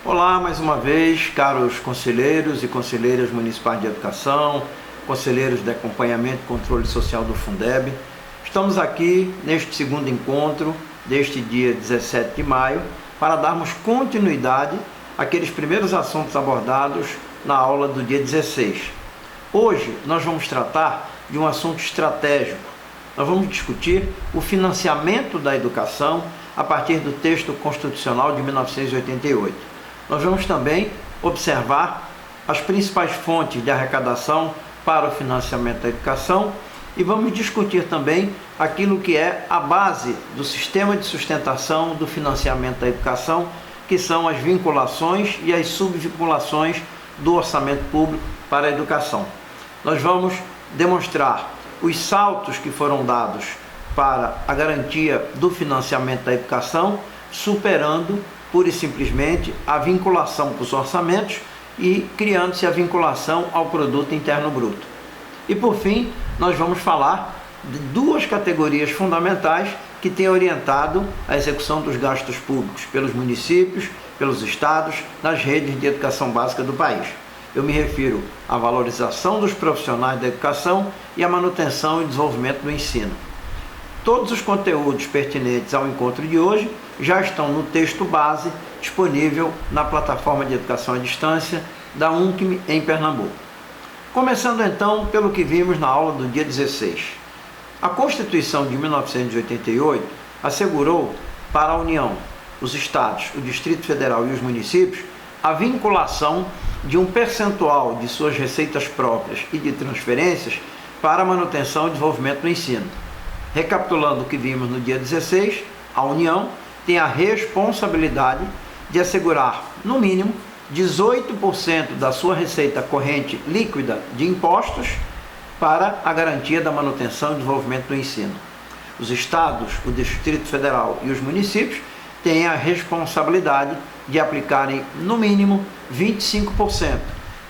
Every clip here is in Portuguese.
Olá, mais uma vez, caros conselheiros e conselheiras municipais de educação, conselheiros de acompanhamento e controle social do Fundeb. Estamos aqui neste segundo encontro deste dia 17 de maio para darmos continuidade àqueles primeiros assuntos abordados na aula do dia 16. Hoje nós vamos tratar de um assunto estratégico. Nós vamos discutir o financiamento da educação a partir do texto constitucional de 1988. Nós vamos também observar as principais fontes de arrecadação para o financiamento da educação e vamos discutir também aquilo que é a base do sistema de sustentação do financiamento da educação, que são as vinculações e as subvinculações do orçamento público para a educação. Nós vamos demonstrar os saltos que foram dados para a garantia do financiamento da educação, superando pura e simplesmente a vinculação para os orçamentos e criando-se a vinculação ao produto interno bruto. E por fim, nós vamos falar de duas categorias fundamentais que têm orientado a execução dos gastos públicos pelos municípios, pelos estados, nas redes de educação básica do país. Eu me refiro à valorização dos profissionais da educação e à manutenção e desenvolvimento do ensino. Todos os conteúdos pertinentes ao encontro de hoje já estão no texto base disponível na plataforma de educação à distância da UNCM em Pernambuco. Começando então pelo que vimos na aula do dia 16. A Constituição de 1988 assegurou para a União, os estados, o Distrito Federal e os municípios a vinculação de um percentual de suas receitas próprias e de transferências para a manutenção e desenvolvimento do ensino. Recapitulando o que vimos no dia 16, a União tem a responsabilidade de assegurar, no mínimo, 18% da sua receita corrente líquida de impostos para a garantia da manutenção e desenvolvimento do ensino. Os estados, o Distrito Federal e os municípios têm a responsabilidade de aplicarem, no mínimo, 25%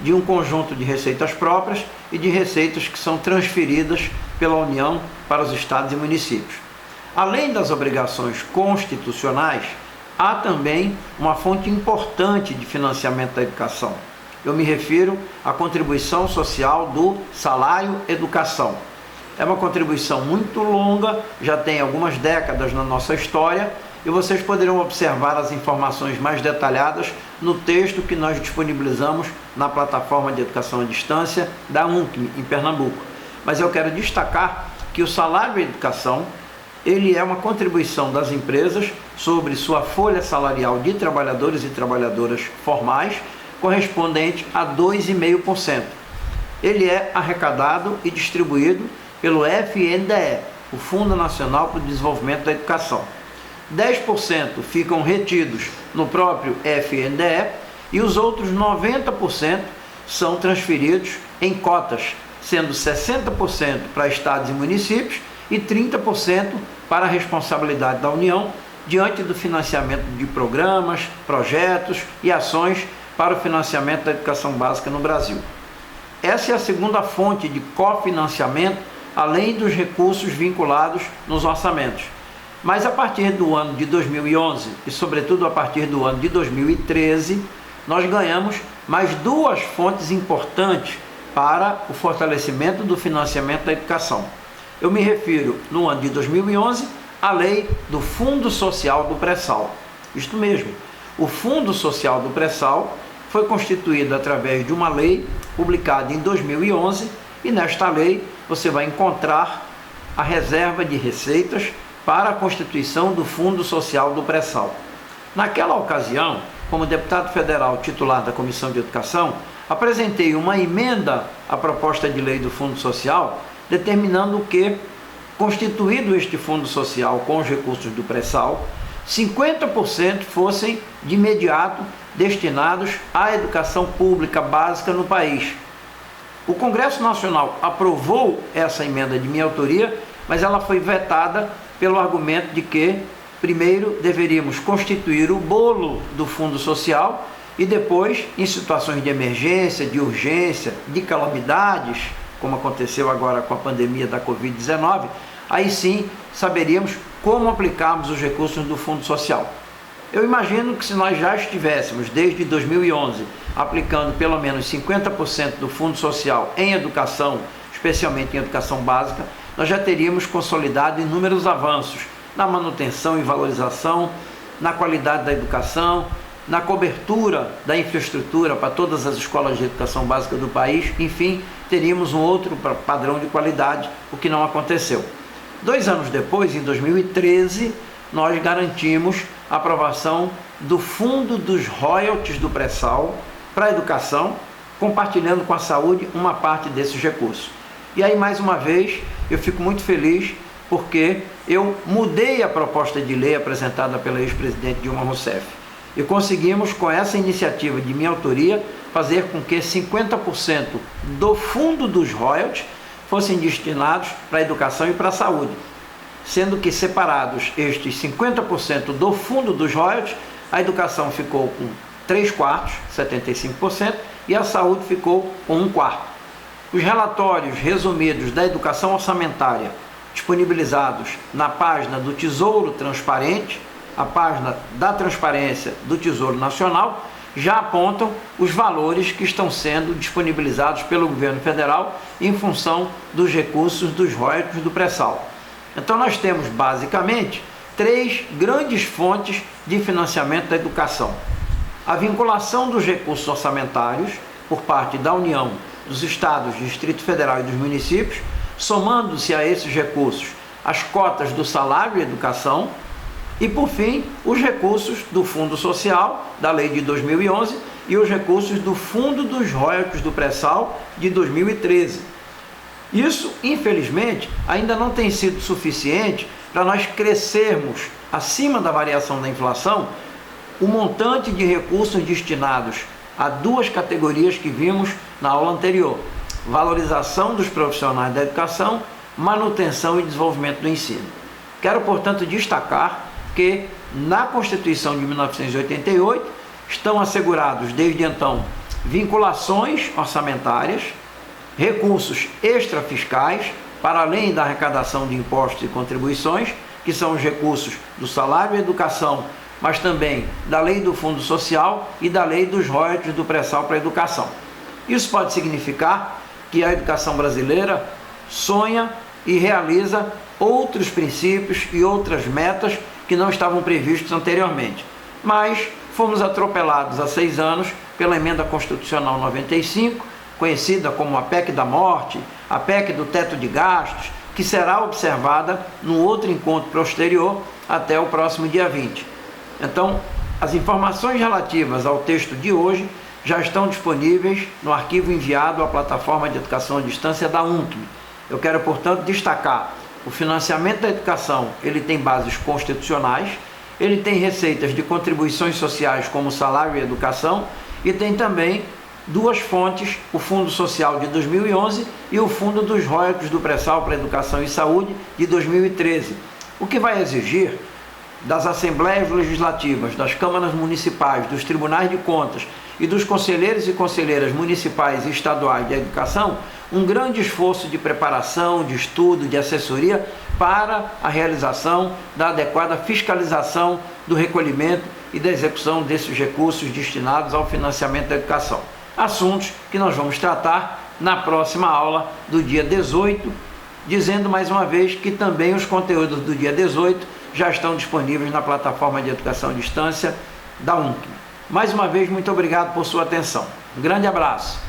de um conjunto de receitas próprias e de receitas que são transferidas pela União para os estados e municípios. Além das obrigações constitucionais, há também uma fonte importante de financiamento da educação. Eu me refiro à contribuição social do salário educação. É uma contribuição muito longa, já tem algumas décadas na nossa história, e vocês poderão observar as informações mais detalhadas no texto que nós disponibilizamos na plataforma de educação à distância da UNCM em Pernambuco. Mas eu quero destacar que o salário educação, ele é uma contribuição das empresas sobre sua folha salarial de trabalhadores e trabalhadoras formais, correspondente a 2,5%. Ele é arrecadado e distribuído pelo FNDE, o Fundo Nacional para o Desenvolvimento da Educação. 10% ficam retidos no próprio FNDE e os outros 90% são transferidos em cotas, sendo 60% para estados e municípios e 30% para a responsabilidade da União, diante do financiamento de programas, projetos e ações para o financiamento da educação básica no Brasil. Essa é a segunda fonte de cofinanciamento, além dos recursos vinculados nos orçamentos. Mas a partir do ano de 2011 e sobretudo a partir do ano de 2013, nós ganhamos mais duas fontes importantes para o fortalecimento do financiamento da educação. Eu me refiro, no ano de 2011, à lei do Fundo Social do Pré-Sal. Isto mesmo, o Fundo Social do Pré-Sal foi constituído através de uma lei publicada em 2011 e nesta lei você vai encontrar a reserva de receitas para a constituição do Fundo Social do Pré-Sal. Naquela ocasião, como deputado federal titular da Comissão de Educação, apresentei uma emenda à proposta de lei do Fundo Social, determinando que, constituído este Fundo Social com os recursos do Pré-Sal, 50% fossem de imediato destinados à educação pública básica no país. O Congresso Nacional aprovou essa emenda de minha autoria, mas ela foi vetada pelo argumento de que, primeiro, deveríamos constituir o bolo do Fundo Social e depois, em situações de emergência, de urgência, de calamidades, como aconteceu agora com a pandemia da Covid-19, aí sim saberíamos como aplicarmos os recursos do Fundo Social. Eu imagino que se nós já estivéssemos, desde 2011, aplicando pelo menos 50% do Fundo Social em educação, especialmente em educação básica, nós já teríamos consolidado inúmeros avanços na manutenção e valorização, na qualidade da educação, na cobertura da infraestrutura para todas as escolas de educação básica do país. Enfim, teríamos um outro padrão de qualidade, o que não aconteceu. 2 anos depois, em 2013, nós garantimos a aprovação do Fundo dos Royalties do Pré-Sal para a educação, compartilhando com a saúde uma parte desses recursos. E aí, mais uma vez, eu fico muito feliz porque eu mudei a proposta de lei apresentada pela ex-presidente Dilma Rousseff. E conseguimos, com essa iniciativa de minha autoria, fazer com que 50% do fundo dos royalties fossem destinados para a educação e para a saúde, sendo que separados estes 50% do fundo dos royalties, a educação ficou com 3/4, 75%, e a saúde ficou com 1/4. Os relatórios resumidos da educação orçamentária, disponibilizados na página do Tesouro Transparente, a página da transparência do Tesouro Nacional, já apontam os valores que estão sendo disponibilizados pelo governo federal em função dos recursos dos royalties do pré-sal. Então nós temos basicamente 3 grandes fontes de financiamento da educação: a vinculação dos recursos orçamentários por parte da União, dos estados, do Distrito Federal e dos municípios, somando-se a esses recursos as cotas do salário e educação, e por fim os recursos do Fundo Social da Lei de 2011 e os recursos do Fundo dos Royalties do Pré-Sal de 2013. Isso, infelizmente, ainda não tem sido suficiente para nós crescermos acima da variação da inflação o montante de recursos destinados a 2 categorias que vimos na aula anterior: valorização dos profissionais da educação, manutenção e desenvolvimento do ensino. Quero, portanto, destacar que na Constituição de 1988 estão assegurados desde então vinculações orçamentárias, recursos extrafiscais, para além da arrecadação de impostos e contribuições, que são os recursos do salário e educação, mas também da lei do Fundo Social e da lei dos royalties do pré-sal para a educação. Isso pode significar que a educação brasileira sonha e realiza outros princípios e outras metas que não estavam previstos anteriormente. Mas fomos atropelados há 6 anos pela Emenda Constitucional 95, conhecida como a PEC da morte, a PEC do teto de gastos, que será observada no outro encontro posterior até o próximo dia 20. Então, as informações relativas ao texto de hoje já estão disponíveis no arquivo enviado à plataforma de educação à distância da UNCM. Eu quero, portanto, destacar: o financiamento da educação, ele tem bases constitucionais, ele tem receitas de contribuições sociais como salário e educação, e tem também 2 fontes, o Fundo Social de 2011 e o Fundo dos Royalties do Pré-Sal para Educação e Saúde de 2013, o que vai exigir das Assembleias Legislativas, das Câmaras Municipais, dos Tribunais de Contas e dos conselheiros e conselheiras municipais e estaduais de educação um grande esforço de preparação, de estudo, de assessoria para a realização da adequada fiscalização do recolhimento e da execução desses recursos destinados ao financiamento da educação. Assuntos que nós vamos tratar na próxima aula do dia 18, dizendo mais uma vez que também os conteúdos do dia 18 já estão disponíveis na plataforma de educação à distância da UNCM. Mais uma vez, muito obrigado por sua atenção. Um grande abraço.